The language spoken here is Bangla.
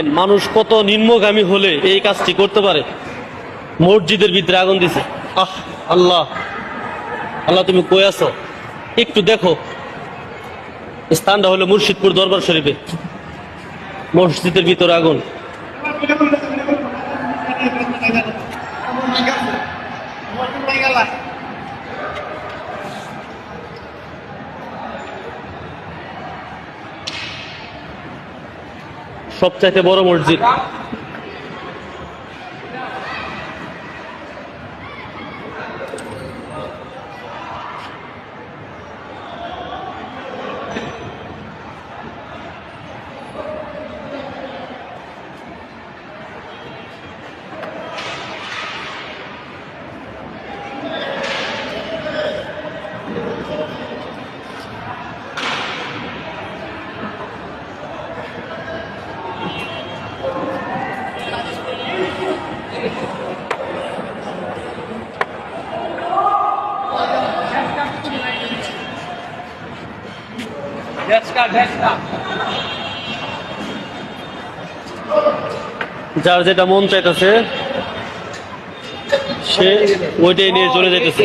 মানুষ কত নিম্নগামী হলে এই কাজটি করতে পারে। মসজিদের ভিতরে আগুন দিছে। আহ আল্লাহ, আল্লাহ তুমি কই আছো? একটু দেখো, স্থানটা হলো মুর্শিদপুর দরবার শরীফে, মসজিদের ভিতরে আগুন। সবচাইতে বড় মসজিদ। যার যেটা মন চাইতেছে সে ওইটাই নিয়ে চলে যেতেছে।